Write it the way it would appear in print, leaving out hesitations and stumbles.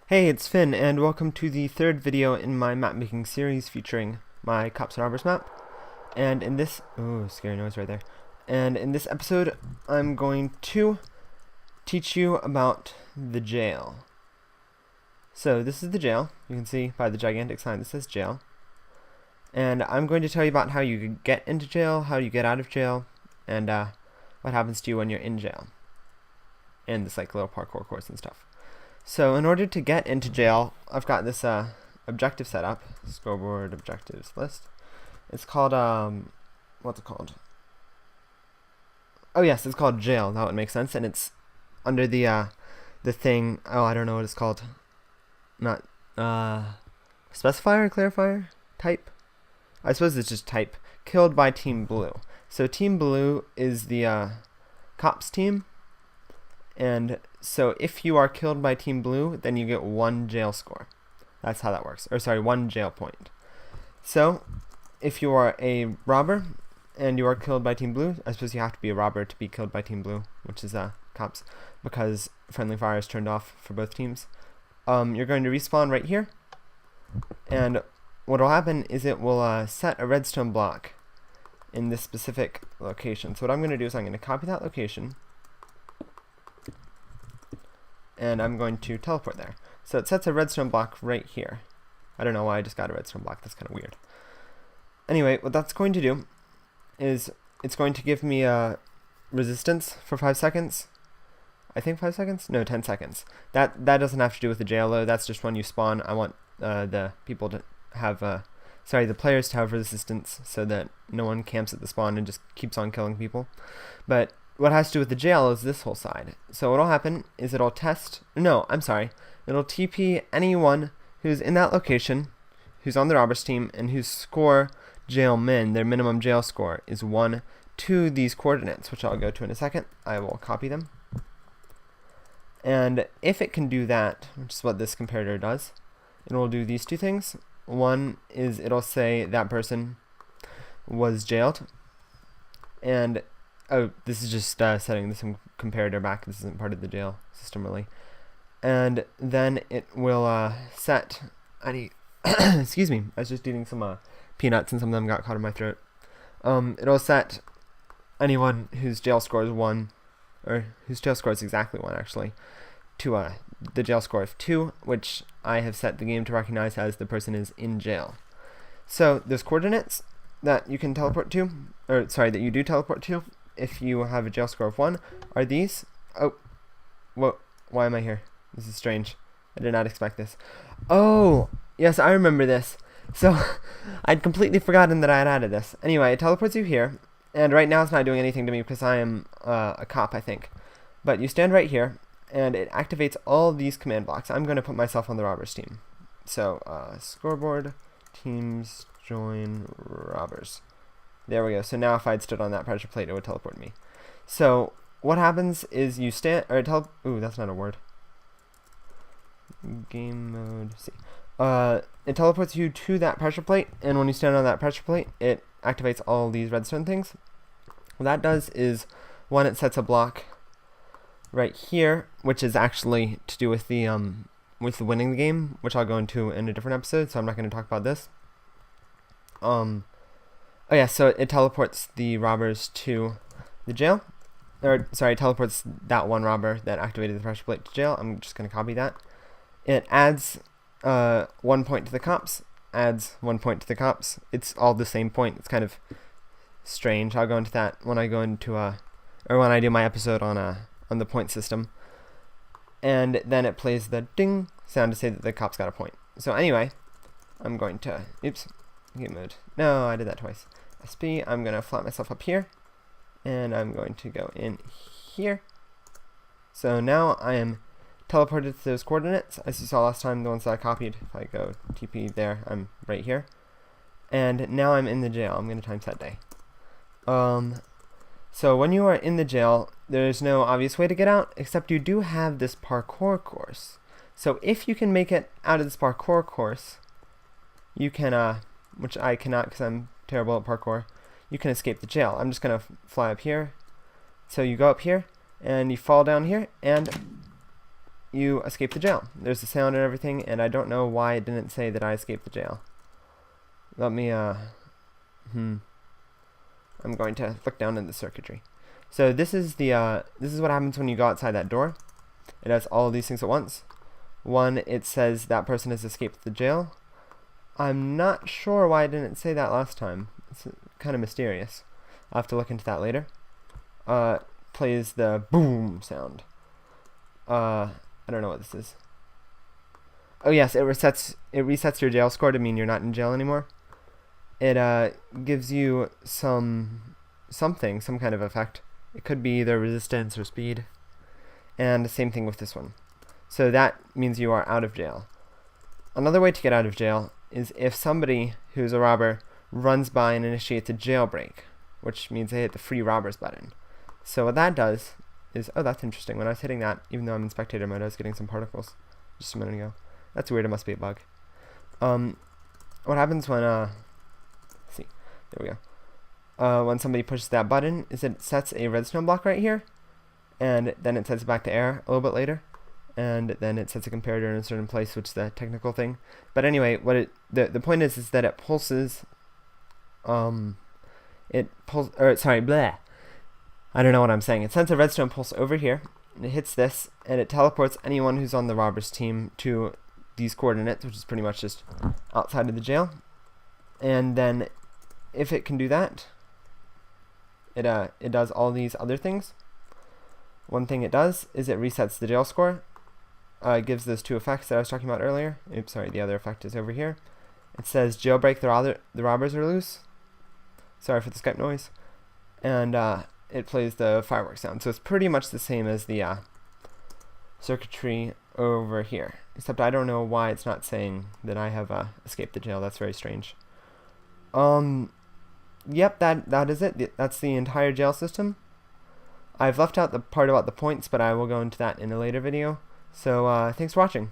Hey, it's Finn, and welcome to the third video in my map-making series featuring my Cops and Robbers map. And in this... oh, scary noise right there. And in this episode, I'm going to teach you about the jail. So, this is the jail. You can see by the gigantic sign that says jail. And I'm going to tell you about how you get into jail, how you get out of jail, and what happens to you when you're in jail. And this little parkour course and stuff. So in order to get into jail, I've got this objective set up, scoreboard objectives list. It's called, what's it called? Oh yes, it's called jail, that would make sense, and it's under the thing, oh I don't know what it's called. Not, specifier, clarifier, type? I suppose it's just type. Killed by Team Blue. So Team Blue is the cops team. And so if you are killed by Team Blue, then you get 1 jail score. That's how that works. Or sorry, 1 jail point. So if you are a robber and you are killed by Team Blue, I suppose you have to be a robber to be killed by Team Blue, which is cops, because friendly fire is turned off for both teams. You're going to respawn right here. And what will happen is it will set a redstone block in this specific location. So what I'm going to do is I'm going to copy that location. And I'm going to teleport there. So it sets a redstone block right here. I don't know why I just got a redstone block, that's kind of weird. Anyway, what that's going to do is it's going to give me a resistance for 5 seconds. I think 5 seconds? No, 10 seconds. That doesn't have to do with the jail though, that's just when you spawn. I want the people to have, the players to have resistance so that no one camps at the spawn and just keeps on killing people. But what has to do with the jail is this whole side. So what'll happen is it'll it'll TP anyone who's in that location, who's on the robbers team, and whose score jail min, their minimum jail score, is 1 to these coordinates, which I'll go to in a second. I will copy them. And if it can do that, which is what this comparator does, it will do these 2 things. One is it'll say that person was jailed, and oh, this is just setting this comparator back. This isn't part of the jail system, really. And then it will set any... excuse me, I was just eating some peanuts and some of them got caught in my throat. It'll set anyone whose jail score is 1, or whose jail score is exactly 1, actually, to the jail score of 2, which I have set the game to recognize as the person is in jail. So, those coordinates that you can teleport to, or sorry, that you do teleport to, if you have a jail score of 1, are these. Oh, whoa, why am I here? This is strange. I did not expect this. Oh, yes, I remember this. So, I'd completely forgotten that I had added this. Anyway, it teleports you here, and right now it's not doing anything to me because I am a cop, I think. But you stand right here, and it activates all these command blocks. I'm going to put myself on the robbers team. So, scoreboard, teams, join, robbers. There we go. So now if I'd stood on that pressure plate, it would teleport me. So what happens is you stand, or ooh, that's not a word. Game mode, see. It teleports you to that pressure plate, and when you stand on that pressure plate, it activates all these redstone things. What that does is, one, it sets a block right here, which is actually to do with the winning the game, which I'll go into in a different episode, so I'm not going to talk about this. Oh yeah, so it teleports the robbers to the jail. Or, sorry, it teleports that one robber that activated the pressure plate to jail. I'm just going to copy that. It adds 1 point to the cops, adds 1 point to the cops. It's all the same point. It's kind of strange. I'll go into that when I go into, or when I do my episode on the point system. And then it plays the ding sound to say that the cops got a point. So anyway, I'm going to, oops, game mode. No, I did that twice. SP, I'm going to flat myself up here, and I'm going to go in here. So now I am teleported to those coordinates. As you saw last time, the ones that I copied, if I go TP there, I'm right here. And now I'm in the jail. I'm going to time set day. So when you are in the jail, there's no obvious way to get out, except you do have this parkour course. So if you can make it out of this parkour course, you can, which I cannot because I'm terrible at parkour, you can escape the jail. I'm just going to fly up here. So you go up here, and you fall down here, and you escape the jail. There's the sound and everything, and I don't know why it didn't say that I escaped the jail. Let me, I'm going to look down in the circuitry. So this is what happens when you go outside that door. It has all of these things at once. One, it says that person has escaped the jail. I'm not sure why I didn't say that last time. It's kind of mysterious. I'll have to look into that later. Plays the boom sound. I don't know what this is. Oh yes, it resets your jail score to mean you're not in jail anymore. It gives you some kind of effect. It could be either resistance or speed. And the same thing with this one. So that means you are out of jail. Another way to get out of jail is if somebody who's a robber runs by and initiates a jailbreak, which means they hit the free robbers button. So what that does is, oh, that's interesting. When I was hitting that, even though I'm in spectator mode, I was getting some particles just a minute ago. That's weird. It must be a bug. What happens when let's see, there we go. When somebody pushes that button, is it sets a redstone block right here, and then it sets it back to air a little bit later, and then it sets a comparator in a certain place, which is the technical thing. But anyway, what the point is that it pulses. Blah. I don't know what I'm saying. It sends a redstone pulse over here, and it hits this, and it teleports anyone who's on the robbers team to these coordinates, which is pretty much just outside of the jail. And then, if it can do that, it does all these other things. One thing it does is it resets the jail score. It gives those two effects that I was talking about earlier. Oops, sorry, the other effect is over here. It says jailbreak, the robbers are loose. Sorry for the Skype noise. And it plays the fireworks sound. So it's pretty much the same as the circuitry over here. Except I don't know why it's not saying that I have escaped the jail. That's very strange. Yep, that is it. That's the entire jail system. I've left out the part about the points, but I will go into that in a later video. So thanks for watching.